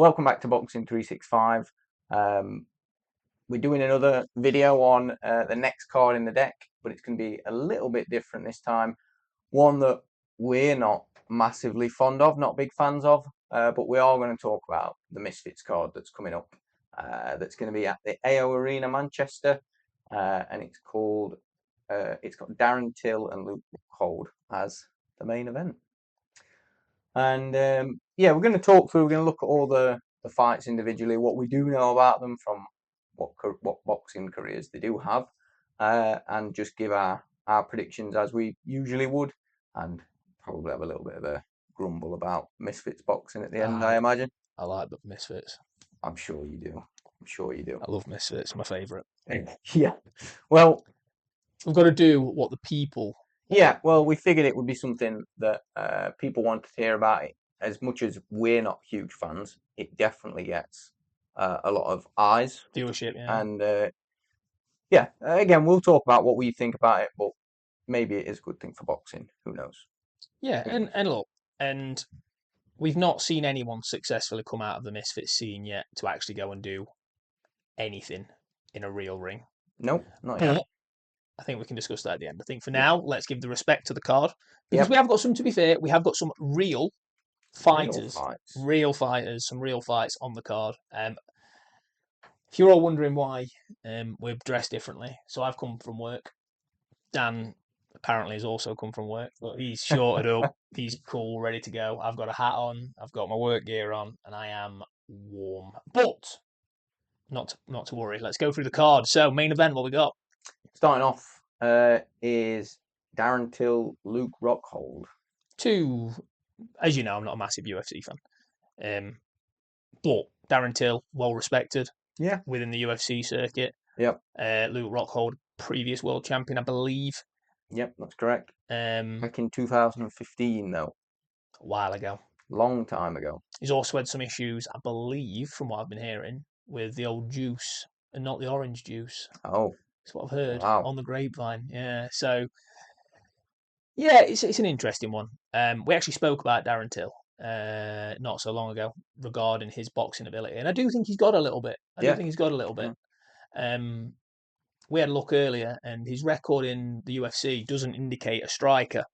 Welcome back to Boxing 365. We're doing another video on the next card in the deck, but it's going to be a little bit different this time. One that we're not massively fond of, not big fans of, but we are going to talk about the Misfits card that's coming up. That's going to be at the AO Arena, Manchester, and it's called. It's got Darren Till and Luke Rockhold as the main event. And yeah, we're going to talk through. We're going to look at all the fights individually, what we do know about them from what boxing careers they do have, and just give our predictions as we usually would, and probably have a little bit of a grumble about Misfits boxing at the end, I imagine. I like the Misfits. I'm sure you do. I'm sure you do. I love Misfits. My favourite. Yeah. Well, we've got to do what the people. Yeah, well, we figured it would be something that people wanted to hear about. It. As much as we're not huge fans, it definitely gets a lot of eyes. Viewership, yeah. And yeah, again, we'll talk about what we think about it, but maybe it is a good thing for boxing. Who knows? Yeah, and look, and we've not seen anyone successfully come out of the Misfits scene yet to actually go and do anything in a real ring. Nope, not yet. I think we can discuss that at the end. I think for now, let's give the respect to the card. Because we have got some, to be fair, we have got some real fighters, real fighters, some real fights on the card. If you're all wondering why we're dressed differently, so I've come from work. Dan apparently has also come from work, but he's shorted up, he's cool, ready to go. I've got a hat on, I've got my work gear on, and I am warm. But not to worry. Let's go through the card. So main event, what we got? Starting off is Darren Till, Luke Rockhold. As you know, I'm not a massive UFC fan, but Darren Till, well respected, within the UFC circuit. Yep. Luke Rockhold, previous world champion, I believe. Yep, that's correct. Back in 2015, though. A while ago. Long time ago. He's also had some issues, I believe, from what I've been hearing, with the old juice and not the orange juice. Oh. That's what I've heard on the grapevine. Yeah, so yeah, it's an interesting one. We actually spoke about Darren Till not so long ago regarding his boxing ability, and I do think he's got a little bit. I do think he's got a little bit. We had a look earlier, and his record in the UFC doesn't indicate a striker.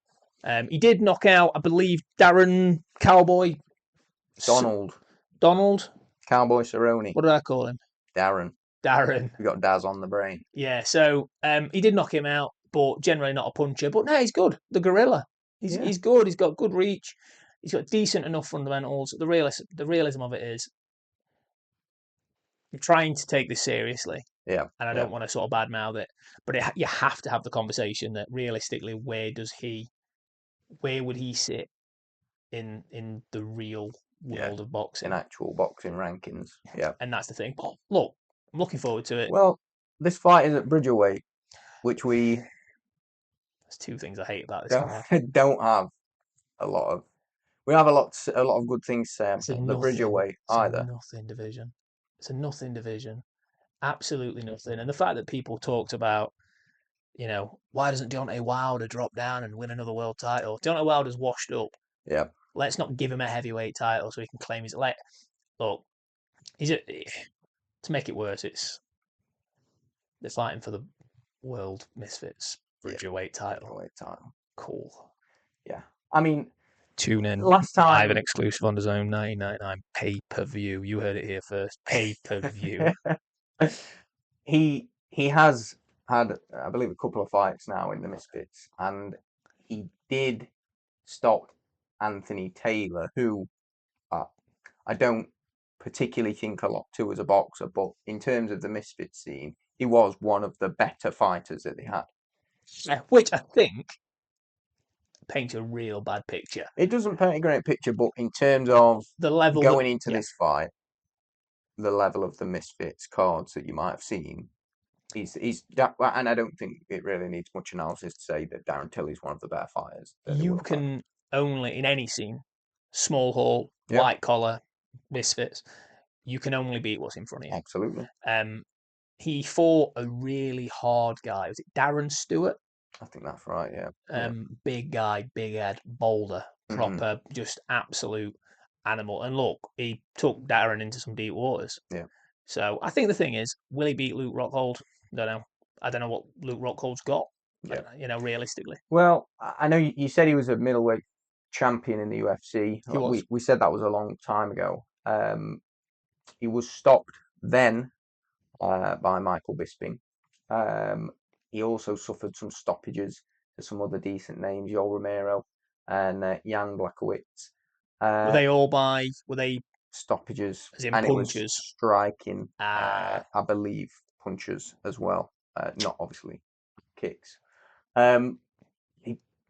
He did knock out, I believe, Darren Cowboy Donald Cowboy Cerrone. What did I call him? Darren. We got Daz on the brain. Yeah, so he did knock him out, but generally not a puncher. But no, he's good. The gorilla. He's good. He's got good reach. He's got decent enough fundamentals. The realism of it is, I'm trying to take this seriously. Yeah. And I don't want to sort of badmouth it, but you have to have the conversation that realistically, where would he sit in the real world of boxing? In actual boxing rankings. Yeah. And that's the thing. But look, I'm looking forward to it. Well, this fight is at Bridgerweight, which we... There's two things I hate about this one. Don't have a lot of... We have a lot of good things to say about the Bridgerweight either. It's a nothing division. It's a nothing division. Absolutely nothing. And the fact that people talked about, why doesn't Deontay Wilder drop down and win another world title? Deontay Wilder's washed up. Yeah. Let's not give him a heavyweight title so he can claim his... Look, to make it worse, they're fighting for the World Misfits Bridgerweight title. Cool. Yeah. I mean, tune in. Last time, I have an exclusive on DAZN 1999 pay-per-view. You heard it here first. Pay-per-view. He has had, I believe, a couple of fights now in the Misfits, and he did stop Anthony Taylor, who I don't particularly think a lot to as a boxer, but in terms of the Misfits scene, he was one of the better fighters that they had. Which I think paints a real bad picture. It doesn't paint a great picture, but in terms of the level going into this fight, the level of the Misfits cards that you might have seen, and I don't think it really needs much analysis to say that Darren Till is one of the better fighters. You can only, in any scene, small hall, white collar, Misfits, you can only beat what's in front of you. Absolutely. He fought a really hard guy. Was it Darren Stewart? I think that's right, yeah. Big guy, big head, boulder, proper, just absolute animal. And look, he took Darren into some deep waters. Yeah. So I think the thing is, will he beat Luke Rockhold? Don't know. I don't know what Luke Rockhold's got. Yeah. You know, realistically. Well, I know you said he was a middleweight champion in the UFC. He was. We said that was a long time ago. He was stopped then by Michael Bisping. He also suffered some stoppages to some other decent names, Yoel Romero and Jan Blachowicz. Were they all by? Were they stoppages? As in and punches? It was striking. I believe punches as well, not obviously kicks.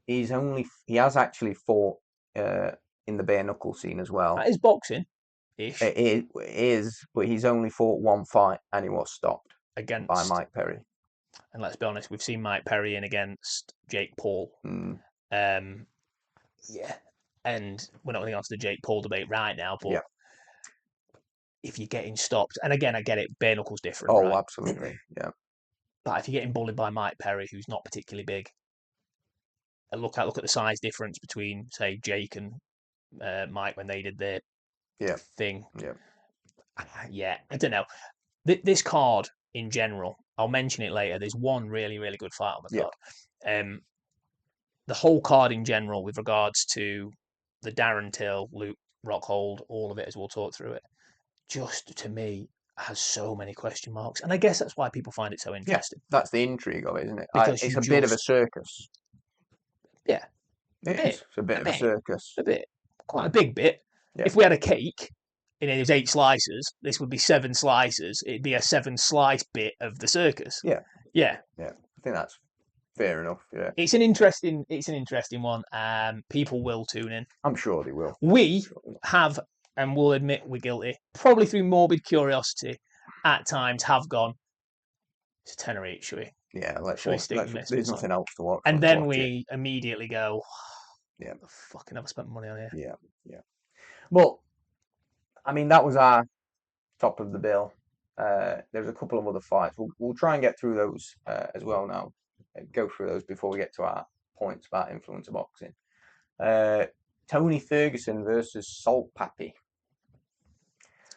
He has actually fought in the bare knuckle scene as well. That is boxing. Ish. It is, but he's only fought one fight and he was stopped by Mike Perry. And let's be honest, we've seen Mike Perry in against Jake Paul. Yeah, and we're not going to go on to the Jake Paul debate right now, but if you're getting stopped, and again, I get it, bare knuckles different. Oh, right? Absolutely, yeah. But if you're getting bullied by Mike Perry, who's not particularly big, and look at the size difference between, say, Jake and Mike when they did their thing. Yeah, I don't know. This card in general, I'll mention it later. There's one really, really good fight on the card. The whole card in general, with regards to the Darren Till, Luke Rockhold, all of it, as we'll talk through it, just to me has so many question marks, and I guess that's why people find it so interesting. Yeah, that's the intrigue of it, isn't it? Because it's a bit of a circus. Yeah, it's a bit of a circus. A bit, quite a big bit. Yeah. If we had a cake and it was 8 slices, this would be 7 slices. It'd be a 7-slice bit of the circus. Yeah. Yeah. I think that's fair enough. Yeah. It's an interesting one. People will tune in. I'm sure they will. We have, and we'll admit we're guilty, probably through morbid curiosity, at times have gone, it's a tenner each, should we? Yeah, there's nothing else to watch. And then we immediately go, yeah, the fucking have I spent money on here? Yeah. Well, I mean, that was our top of the bill. There's a couple of other fights. We'll try and get through those as well now. Go through those before we get to our points about influencer boxing. Tony Ferguson versus Salt Papi.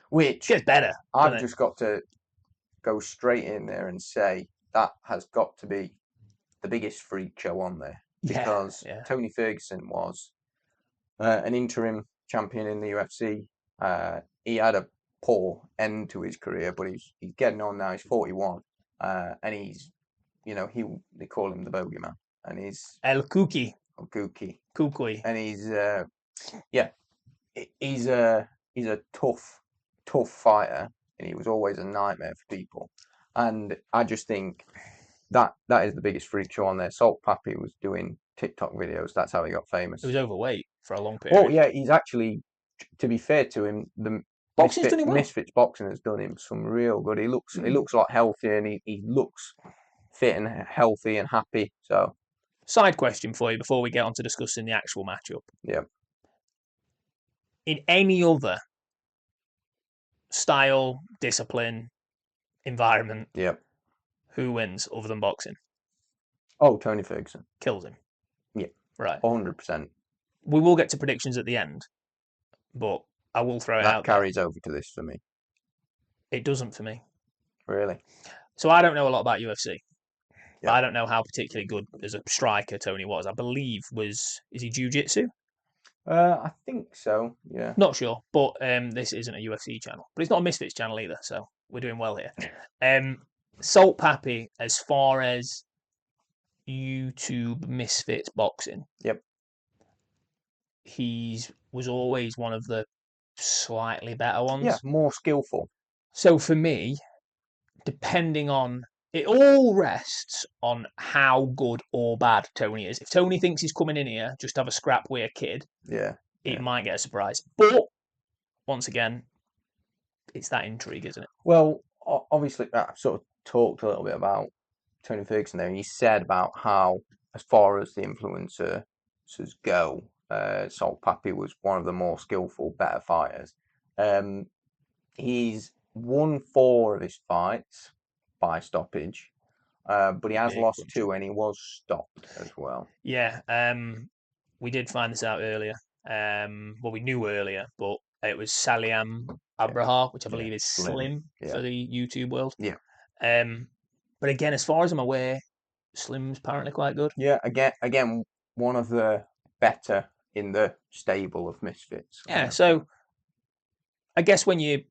Which gets better. I've just got to go straight in there and say that has got to be the biggest freak show on there. Because Tony Ferguson was an interim champion in the UFC. He had a poor end to his career, but he's getting on now. He's 41, and he's, they call him the bogeyman, and he's El Kuki. Kukui, and he's a tough fighter, and he was always a nightmare for people. And I just think that is the biggest freak show on there. Salt Papi was doing TikTok videos. That's how he got famous. He was overweight for a long period. Well, yeah, he's actually, to be fair to him, the Misfits boxing has done him some real good. He looks a lot healthier, and he looks fit and healthy and happy. So, side question for you before we get on to discussing the actual matchup. Yeah. In any other style, discipline, environment, who wins other than boxing? Oh, Tony Ferguson. Kills him. Yeah. Right. 100%. We will get to predictions at the end, but I will throw it out. That carries over to this for me. It doesn't for me. Really? So I don't know a lot about UFC. Yeah. I don't know how particularly good as a striker Tony was. I believe is he jiu-jitsu? I think so, yeah. Not sure, but this isn't a UFC channel. But it's not a Misfits channel either, so we're doing well here. Salt Papi, as far as YouTube Misfits boxing, he was always one of the slightly better ones. Yeah, more skillful. So for me, depending on... It all rests on how good or bad Tony is. If Tony thinks he's coming in here just to have a scrap with a kid, it might get a surprise. But, once again, it's that intrigue, isn't it? Well, obviously, I sort of talked a little bit about Tony Ferguson there, and you said about how, as far as the influencers go, Salt Papi was one of the more skillful, better fighters. He's won 4 of his fights by stoppage, but he has lost 2, and he was stopped as well. Yeah, we did find this out earlier. Well, we knew earlier, but It was Saliam Abraha, which I believe is Slim for the YouTube world. Yeah. But again, as far as I'm aware, Slim's apparently quite good. Yeah, again, one of the better in the stable of misfits. Yeah, so I guess when you're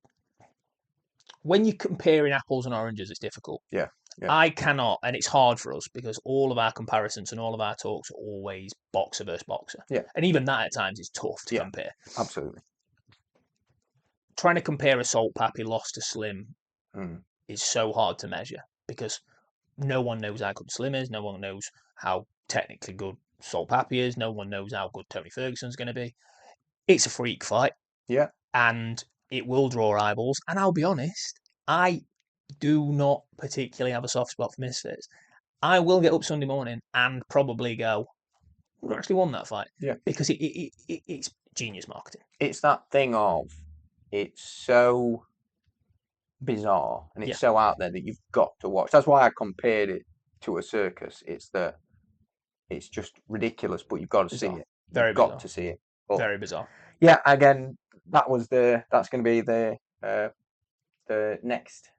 comparing apples and oranges, it's difficult. Yeah. I cannot, and it's hard for us because all of our comparisons and all of our talks are always boxer versus boxer. Yeah. And even that at times is tough to compare. Absolutely. Trying to compare a Salt Pappy loss to Slim is so hard to measure because no one knows how good Slim is. No one knows how technically good Salt Pappy is. No one knows how good Tony Ferguson's going to be. It's a freak fight. Yeah. And it will draw eyeballs. And I'll be honest, I do not particularly have a soft spot for misfits. I will get up Sunday morning and probably go, we actually won that fight. Yeah. Because it's genius marketing. It's that thing of, it's so bizarre and it's so out there that you've got to watch. That's why I compared it to a circus. It's just ridiculous, but you've got to see it. Very bizarre. Got to see it. But, very bizarre. Yeah, again, that's going to be the next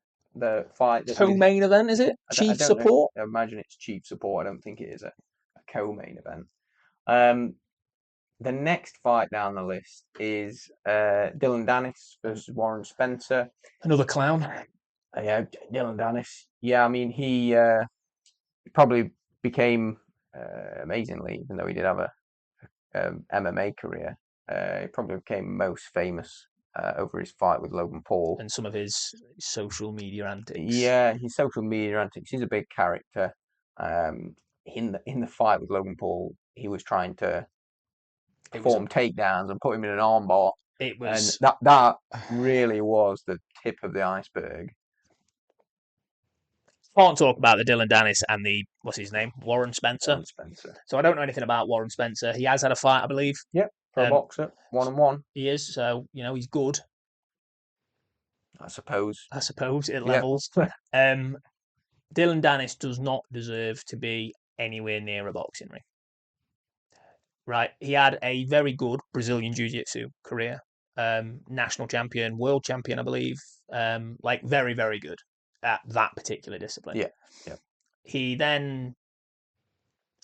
fight. Co-main event, is it? Chief support? I imagine it's chief support. I don't think it is a co-main event. The next fight down the list is DILLON DANIS versus Warren Spencer. Another clown. Yeah, DILLON DANIS. Yeah, I mean, he probably became, amazingly, even though he did have a MMA career, he probably became most famous over his fight with Logan Paul. And some of his social media antics. Yeah, his social media antics. He's a big character. In the fight with Logan Paul, he was trying to perform takedowns and put him in an armbar. It was, and that really was the tip of the iceberg. Can't talk about the DILLON DANIS and the, what's his name, Warren Spencer. Warren Spencer. So I don't know anything about Warren Spencer. He has had a fight, I believe. Yep, pro boxer, 1-1. He is, so he's good. I suppose it levels. DILLON DANIS does not deserve to be anywhere near a boxing ring. Right, he had a very good Brazilian Jiu-Jitsu career, national champion, world champion, I believe. Very, very good at that particular discipline. Yeah. He then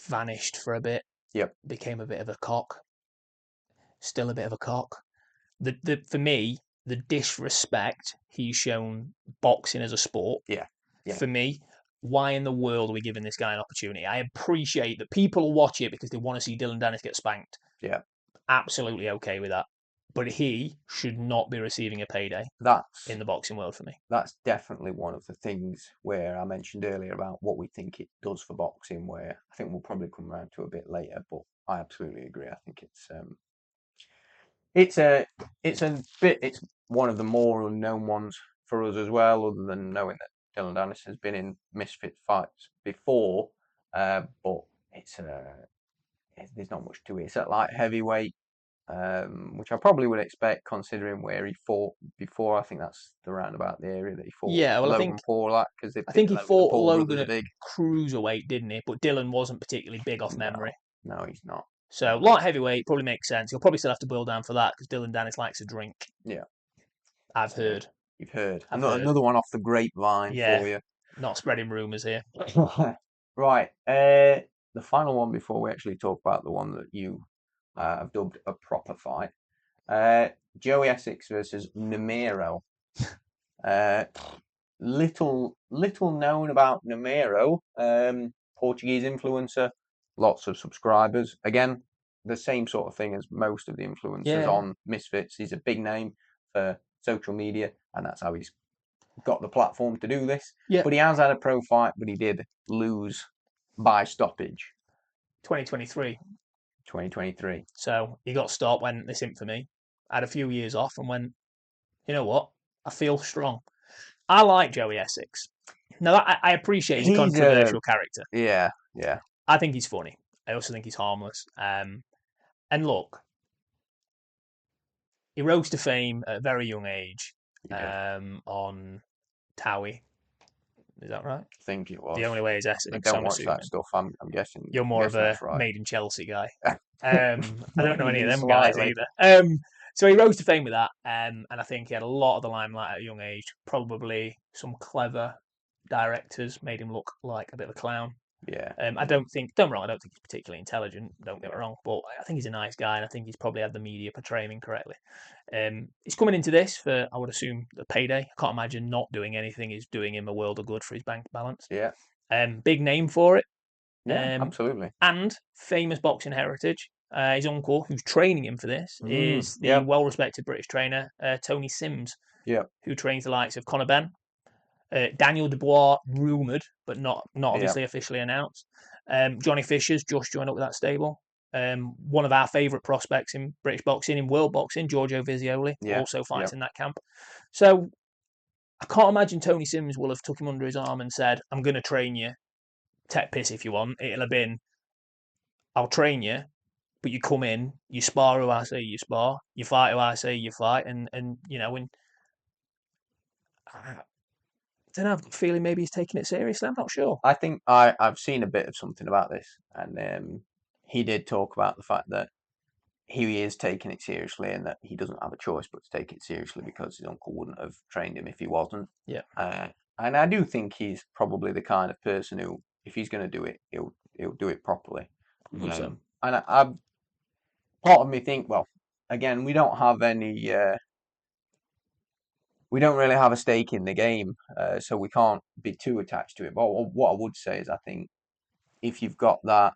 vanished for a bit. Yep. Became a bit of a cock. Still a bit of a cock. For me, the disrespect he's shown boxing as a sport. Yeah. For me, why in the world are we giving this guy an opportunity? I appreciate that people will watch it because they want to see DILLON DANIS get spanked. Yeah. Absolutely okay with that. But he should not be receiving a payday in the boxing world for me. That's definitely one of the things where I mentioned earlier about what we think it does for boxing, where I think we'll probably come around to a bit later, but I absolutely agree. I think it's one of the more unknown ones for us as well, other than knowing that DILLON DANIS has been in misfit fights before, but there's not much to it. It's at light heavyweight, which I probably would expect considering where he fought before. I think that's around about the area that he fought. Yeah, well, Logan Paul, I think he fought Logan at cruiserweight, didn't he? But DILLON wasn't particularly big off memory. No, he's not. So light heavyweight probably makes sense. He'll probably still have to boil down for that because DILLON DANIS likes a drink. Yeah, I've heard. You've heard. Another one off the grapevine for you. Not spreading rumours here. Right. The final one before we actually talk about the one that you have dubbed a proper fight. Joey Essex versus Namiro. Little known about Namiro. Portuguese influencer. Lots of subscribers. Again, the same sort of thing as most of the influencers on Misfits. He's a big name for social media, and that's how he's got the platform to do this. Yeah. But he has had a pro fight, but he did lose by stoppage. 2023. So he got stopped, went, this isn't for me. Had a few years off and went, you know what? I feel strong. I like Joey Essex. Now, I appreciate he's a controversial character. Yeah. I think he's funny. I also think he's harmless. And look, he rose to fame at a very young age on Towie. Is that right? I think it was. The Only Way is Essex. I don't watch that stuff. I'm guessing. You're more of a Made in Chelsea guy. I don't know any of them guys either. So he rose to fame with that, and I think he had a lot of the limelight at a young age. Probably some clever directors made him look like a bit of a clown. Yeah. I don't think he's particularly intelligent. Don't get me wrong, but I think he's a nice guy, and I think he's probably had the media portray him correctly. He's coming into this for, I would assume, the payday. I can't imagine not doing anything is doing him a world of good for his bank balance. Yeah. Big name for it. Yeah, absolutely. And famous boxing heritage. His uncle, who's training him for this, is the well-respected British trainer, Tony Sims, who trains the likes of Conor Benn. Daniel Dubois, rumoured, but not obviously officially announced. Johnny Fisher's just joined up with that stable. One of our favourite prospects in British boxing, in world boxing, Giorgio Vizioli, also fights in that camp. So I can't imagine Tony Sims will have took him under his arm and said, I'm going to train you. Take piss if you want. It'll have been, I'll train you, but you come in, you spar who I say you spar, you fight who I say you fight, and you know, and I don't know, I've got a feeling maybe he's taking it seriously. I'm not sure. I think I've seen a bit of something about this, and he did talk about the fact that he is taking it seriously and that he doesn't have a choice but to take it seriously because his uncle wouldn't have trained him if he wasn't. Yeah. And I do think he's probably the kind of person who, if he's going to do it, he'll do it properly. And I part of me think, well, again, we don't have any. We don't really have a stake in the game, so we can't be too attached to it. But what I would say is, I think if you've got that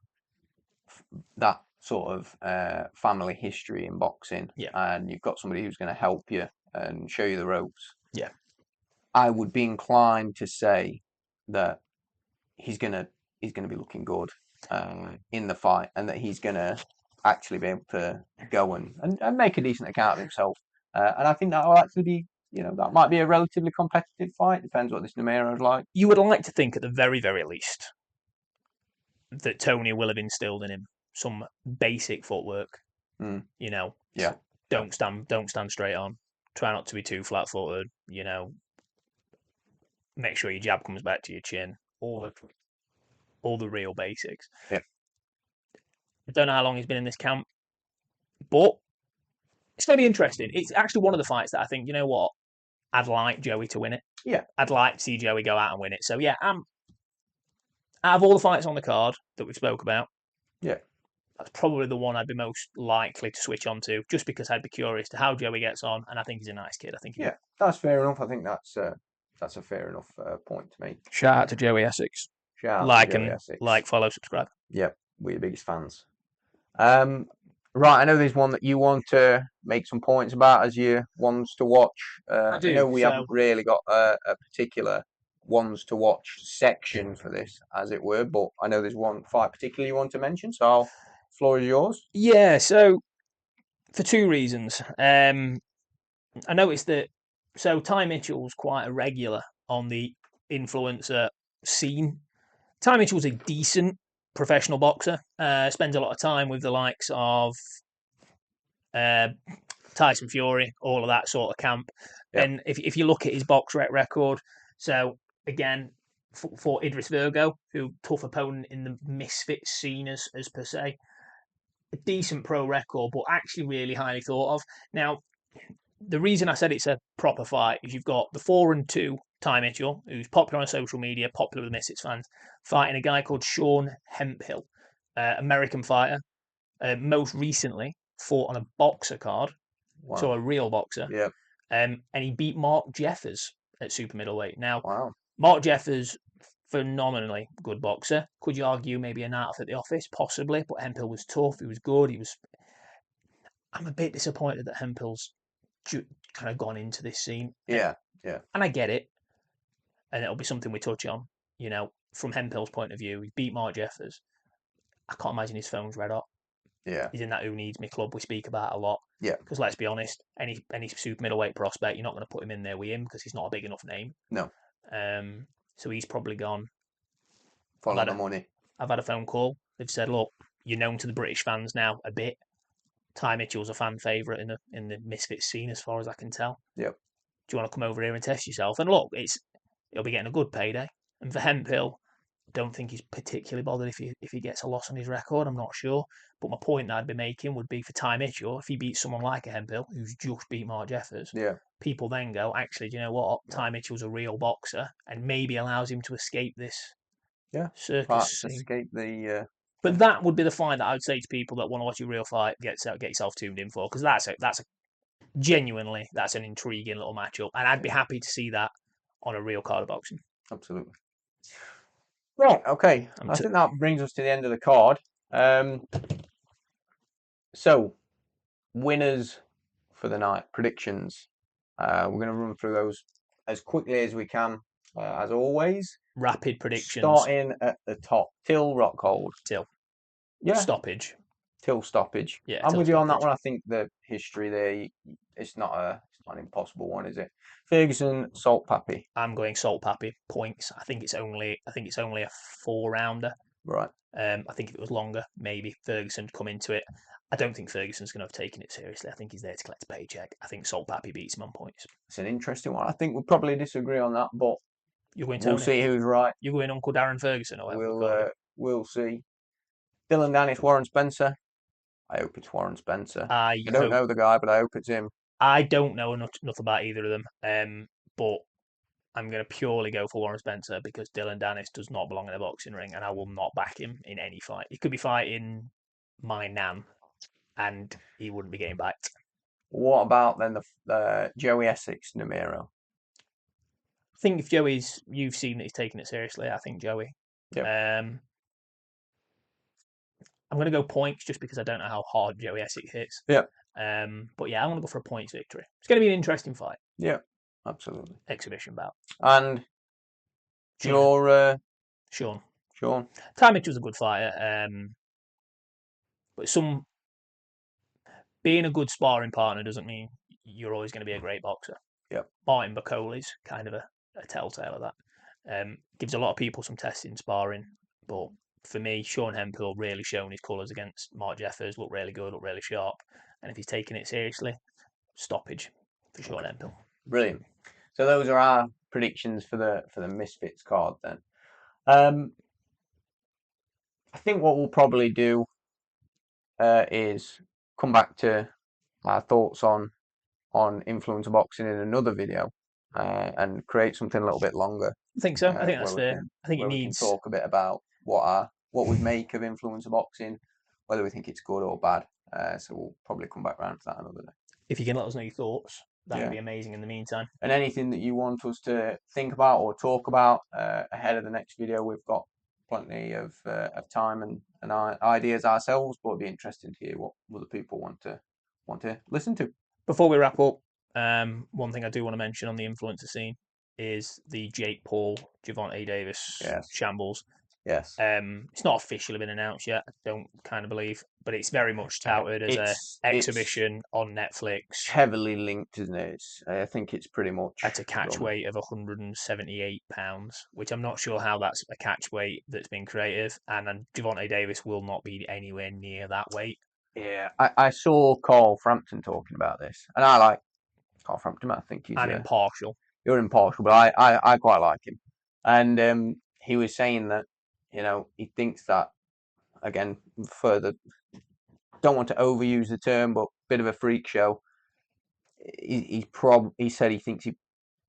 sort of family history in boxing, and you've got somebody who's going to help you and show you the ropes, I would be inclined to say that he's gonna be looking good in the fight, and that he's gonna actually be able to go and make a decent account of himself. And I think that will actually be, that might be a relatively competitive fight. Depends what this Numero's like. You would like to think, at the very, very least, that Tony will have instilled in him some basic footwork. Don't stand straight on. Try not to be too flat-footed. Make sure your jab comes back to your chin. All the real basics. Yeah. I don't know how long he's been in this camp, but it's going to be interesting. It's actually one of the fights that I think, you know what, I'd like Joey to win it. Yeah. I'd like to see Joey go out and win it. So yeah, out of all the fights on the card that we spoke about, that's probably the one I'd be most likely to switch on to, just because I'd be curious to how Joey gets on, and I think he's a nice kid. That's fair enough. I think that's a fair enough point to make. Shout out to Joey Essex. Like, follow, subscribe. Yep, we're the biggest fans. Right, I know there's one that you want to make some points about as your ones to watch. I know we haven't really got a particular ones to watch section for this, as it were, but I know there's one fight particularly you want to mention, so floor is yours. Yeah, so for two reasons. I noticed that Ty Mitchell's quite a regular on the influencer scene. Ty Mitchell's a decent professional boxer. Spends a lot of time with the likes of Tyson Fury, all of that sort of camp. Yep. And if you look at his box record, so again, for Idris Virgo, who tough opponent in the misfit scene as per se, a decent pro record, but actually really highly thought of. Now, the reason I said it's a proper fight is you've got the 4-2 Ty Mitchell, who's popular on social media, popular with the Misfits fans, fighting a guy called Sean Hemphill, American fighter. Most recently fought on a boxer card, so a real boxer. Yeah. And he beat Mark Jeffers at super middleweight. Now, Mark Jeffers, phenomenally good boxer. Could you argue maybe an out at the office? Possibly, but Hemphill was tough. He was good. I'm a bit disappointed that Hemphill's kind of gone into this scene. Yeah. And I get it. And it'll be something we touch on. From Hemphill's point of view, he beat Mark Jeffers. I can't imagine his phone's red hot. Yeah. He's in that Who Needs Me club we speak about a lot. Yeah. Because let's be honest, any super middleweight prospect, you're not going to put him in there with him because he's not a big enough name. No. So he's probably gone. Follow the money. I've had a phone call. They've said, look, you're known to the British fans now a bit. Ty Mitchell's a fan favourite in the Misfits scene, as far as I can tell. Yep. Do you want to come over here and test yourself? And look, he'll be getting a good payday. And for Hemphill, don't think he's particularly bothered if he gets a loss on his record. I'm not sure. But my point that I'd be making would be for Ty Mitchell, if he beats someone like a Hemphill, who's just beat Mark Jeffers, people then go, actually, do you know what? Ty Mitchell's a real boxer, and maybe allows him to escape this circus scene. Escape the... But that would be the fight that I would say to people that want to watch a real fight, get yourself tuned in for, because genuinely, that's an intriguing little matchup, and I'd be happy to see that on a real card of boxing. Absolutely. Right, okay. I think that brings us to the end of the card. So, winners for the night, predictions. We're going to run through those as quickly as we can, as always. Rapid predictions. Starting at the top. Till Rockhold. Till. Yeah. Stoppage. Till stoppage. Yeah, I'm with you on that one. I think the history there, it's not an impossible one, is it? Ferguson, Salt Pappy. I'm going Salt Pappy points. I think it's only a 4-rounder. Right. I think if it was longer, maybe Ferguson would come into it. I don't think Ferguson's going to have taken it seriously. I think he's there to collect a paycheck. I think Salt Pappy beats him on points. It's an interesting one. I think we'll probably disagree on that, but we'll see who's right. You're going Uncle Darren Ferguson, or we'll see. DILLON, DANIS, Warren Spencer. I hope it's Warren Spencer. I don't know the guy, but I hope it's him. I don't know enough about either of them, but I'm going to purely go for Warren Spencer because DILLON DANIS does not belong in a boxing ring, and I will not back him in any fight. He could be fighting my nan, and he wouldn't be getting backed. What about then the Joey Essex Namiro? I think if you've seen that he's taking it seriously. I think Joey. Yeah. I'm going to go points just because I don't know how hard Joey Essex hits. Yeah. But yeah, I want to go for a points victory. It's going to be an interesting fight. Yeah, absolutely. Exhibition bout. And your Sean. Ty Mitchell's a good fighter. But being a good sparring partner doesn't mean you're always going to be a great boxer. Yeah. Martin Bacoli's kind of a telltale of that. Gives a lot of people some tests in sparring, but for me, Sean Hemphill really shown his colours against Mark Jeffers. Looked really good, looked really sharp. And if he's taking it seriously, stoppage for Sean Hemphill. Brilliant. So those are our predictions for the Misfits card then. I think what we'll probably do is come back to our thoughts on influencer boxing in another video and create something a little bit longer. I think so. I think that's fair. I think we can talk a bit about what we make of influencer boxing, whether we think it's good or bad. So we'll probably come back around to that another day. If you can let us know your thoughts, that would be amazing in the meantime. And anything that you want us to think about or talk about ahead of the next video, we've got plenty of time and ideas ourselves, but it'd be interesting to hear what other people want to listen to. Before we wrap up, one thing I do want to mention on the influencer scene is the Jake Paul Gervonta Davis shambles. Yes. It's not officially been announced yet, I don't kind of believe, but it's very much touted as an exhibition on Netflix. Heavily linked, isn't it? I think it's pretty much... At a catch weight of 178 pounds, which I'm not sure how that's a catch weight that's been creative, and Gervonta Davis will not be anywhere near that weight. Yeah, I saw Carl Frampton talking about this, and I like Carl Frampton. I think he's... I'm impartial. You're impartial, but I quite like him. And he was saying that, he thinks that, again, further, don't want to overuse the term, but bit of a freak show. He said he thinks he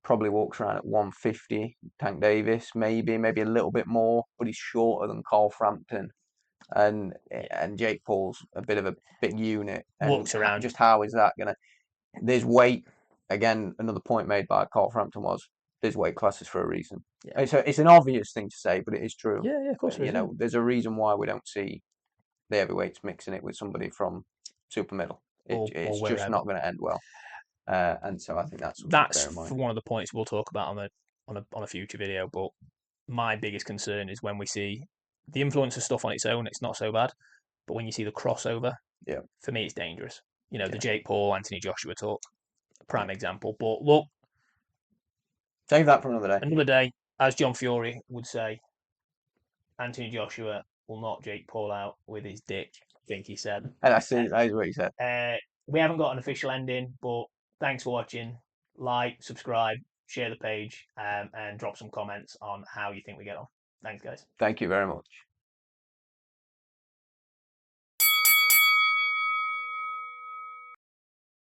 probably walks around at 150. Tank Davis, maybe a little bit more, but he's shorter than Carl Frampton. And Jake Paul's a bit of a big unit. And walks around. Just how is that gonna? There's weight. Again, another point made by Carl Frampton was there's weight classes for a reason. Yeah. It's an obvious thing to say, but it is true. Yeah, of course. There's a reason why we don't see the heavyweights mixing it with somebody from super middle. It's just not going to end well. And so I think that's one of the points we'll talk about on a future video. But my biggest concern is when we see the influencer stuff on its own, it's not so bad. But when you see the crossover, for me, it's dangerous. The Jake Paul, Anthony Joshua talk, prime example. But look, save that for another day. Another day, as John Fury would say, Anthony Joshua will knock Jake Paul out with his dick, I think he said. And that is what he said. We haven't got an official ending, but thanks for watching. Like, subscribe, share the page, and drop some comments on how you think we get on. Thanks, guys. Thank you very much.